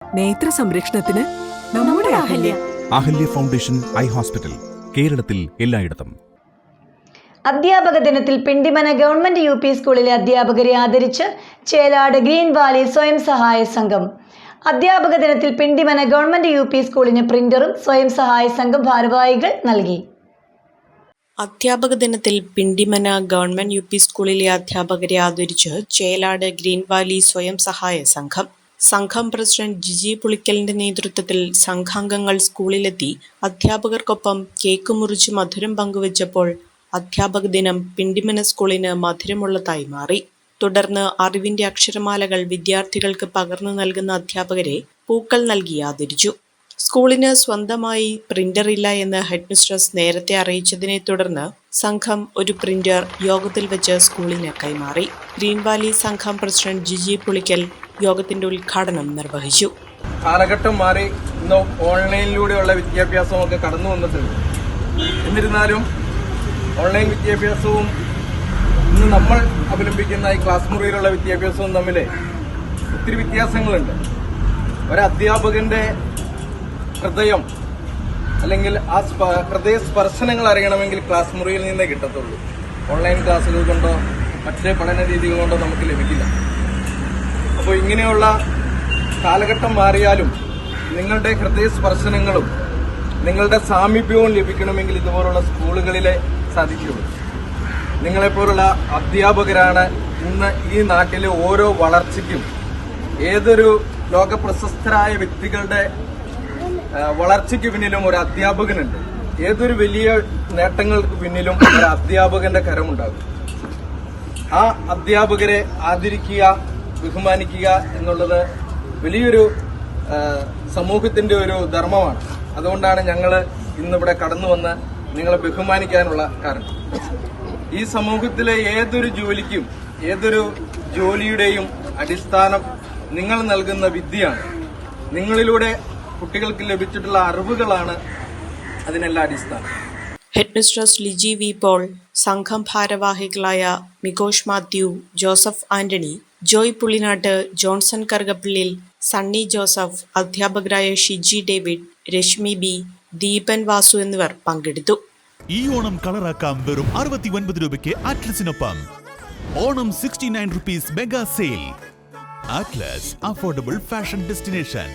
നേത്ര സംരക്ഷണത്തിന് നമ്മുടെ Ahalya. Ahalya foundation eye hospital, കേരളത്തിൽ എല്ലായിടത്തും. അധ്യാപക ദിനത്തിൽ പിണ്ടിമന ഗവൺമെന്റ് UP സ്കൂളിലെ അധ്യാപകരെ ആദരിച്ച് ചേലാട് ഗ്രീൻ വാലി സ്വയം സഹായ സംഘം. അധ്യാപക ദിനത്തിൽ പിണ്ടിമന ഗവൺമെന്റ് UP സ്കൂളിന് പ്രിന്ററും സ്വയം സഹായ സംഘം ഭാരവാഹികൾ നൽകി. അധ്യാപക ദിനത്തിൽ പിണ്ടിമന ഗവൺമെന്റ് UP സ്കൂളിലെ അധ്യാപകരെ ആദരിച്ച് ചേലാട് ഗ്രീൻ വാലി സ്വയം സഹായ സംഘം. സംഘം പ്രസിഡന്റ് ജിജി പുളിക്കലിന്റെ നേതൃത്വത്തിൽ സംഘാംഗങ്ങൾ സ്കൂളിലെത്തി അധ്യാപകർക്കൊപ്പം കേക്ക് മുറിച്ച് മധുരം പങ്കുവച്ചപ്പോൾ അധ്യാപക ദിനം പിണ്ടിമന സ്കൂളിന് മധുരമുള്ളതായി മാറി. തുടർന്ന് അറിവിന്റെ അക്ഷരമാലകൾ വിദ്യാർത്ഥികൾക്ക് പകർന്നു നൽകുന്ന അധ്യാപകരെ പൂക്കൾ നൽകി ആദരിച്ചു. സ്കൂളിന് സ്വന്തമായി പ്രിന്റർ ഇല്ല എന്ന് ഹെഡ്മിസ്ട്രസ് നേരത്തെ അറിയിച്ചതിനെ തുടർന്ന് സംഘം ഒരു പ്രിന്റർ യോഗത്തിൽ വെച്ച് സ്കൂളിന് കൈമാറി. ഗ്രീൻ വാലി സംഘം പ്രസിഡന്റ് ജിജി പുളിക്കൽ യോഗത്തിന്റെ ഉദ്ഘാടനം നിർവഹിച്ചു. കാലഘട്ടം മാറി ഇന്ന് ഓൺലൈനിലൂടെയുള്ള വിദ്യാഭ്യാസമൊക്കെ കടന്നു വന്നിട്ടുണ്ട്. എന്നിരുന്നാലും ഓൺലൈൻ വിദ്യാഭ്യാസവും ഇന്ന് നമ്മൾ അവലംബിക്കുന്ന ഈ ക്ലാസ് മുറിയിലുള്ള വിദ്യാഭ്യാസവും തമ്മിൽ ഒത്തിരി വ്യത്യാസങ്ങളുണ്ട്. ഒരധ്യാപകന്റെ ഹൃദയം അല്ലെങ്കിൽ ആ ഹൃദയ സ്പർശനങ്ങൾ അറിയണമെങ്കിൽ ക്ലാസ് മുറിയിൽ നിന്നേ കിട്ടത്തുള്ളൂ. ഓൺലൈൻ ക്ലാസ്സുകൾ കൊണ്ടോ മറ്റ് പഠന രീതികൾ കൊണ്ടോ നമുക്ക് ലഭിക്കില്ല. അപ്പോൾ ഇങ്ങനെയുള്ള കാലഘട്ടം മാറിയാലും നിങ്ങളുടെ ഹൃദയ സ്പർശനങ്ങളും നിങ്ങളുടെ സാമീപ്യവും ലഭിക്കണമെങ്കിൽ ഇതുപോലുള്ള സ്കൂളുകളിലെ സാധിക്കുകയുള്ളൂ. നിങ്ങളെപ്പോലുള്ള അധ്യാപകരാണ് ഇന്ന് ഈ നാട്ടിലെ ഓരോ വളർച്ചയ്ക്കും, ഏതൊരു ലോകപ്രശസ്തരായ വ്യക്തികളുടെ വളർച്ചയ്ക്ക് പിന്നിലും ഒരു അധ്യാപകനുണ്ട്. ഏതൊരു വലിയ നേട്ടങ്ങൾക്ക് പിന്നിലും ഒരു അധ്യാപകന്റെ കരമുണ്ടാകും. ആ അധ്യാപകരെ ആദരിക്കുക, ബഹുമാനിക്കുക എന്നുള്ളത് വലിയൊരു സമൂഹത്തിന്റെ ഒരു ധർമ്മമാണ്. അതുകൊണ്ടാണ് ഞങ്ങൾ ഇന്നിവിടെ കടന്നു വന്ന് നിങ്ങളെ ബഹുമാനിക്കാനുള്ള കാരണം. ഈ സമൂഹത്തിലെ ഏതൊരു ജോലിക്കും, ഏതൊരു ജോലിയുടെയും അടിസ്ഥാനം നിങ്ങൾ നൽകുന്ന വിദ്യയാണ്. നിങ്ങളിലൂടെ കുട്ടികൾക്ക് ലഭിച്ചിട്ടുള്ള അറിവുകളാണ് അതിനെല്ലാം അടിസ്ഥാനം. ഹെഡ്മിസ്ട്രസ് ലിജി വി പോൾ, സംഘം ഭാരവാഹികളായ മികോഷ് മാത്യു, ജോസഫ് ആന്റണി, ജോയ് പുള്ളിനാട്ട്, ജോൺസൺ കറുകപ്പള്ളിൽ, സണ്ണി ജോസഫ്, അധ്യാപകരായ ഷിജി ഡേവിഡ്, രശ്മി ബി, ദീപൻ വാസു എന്നിവർ പങ്കെടുത്തു. ഈ ഓണം കളറാക്കാം വെറും 69 രൂപയ്ക്ക് അറ്റ്ലസിനൊപ്പം. Onam 69 rupees mega sale. Atlas, affordable fashion destination.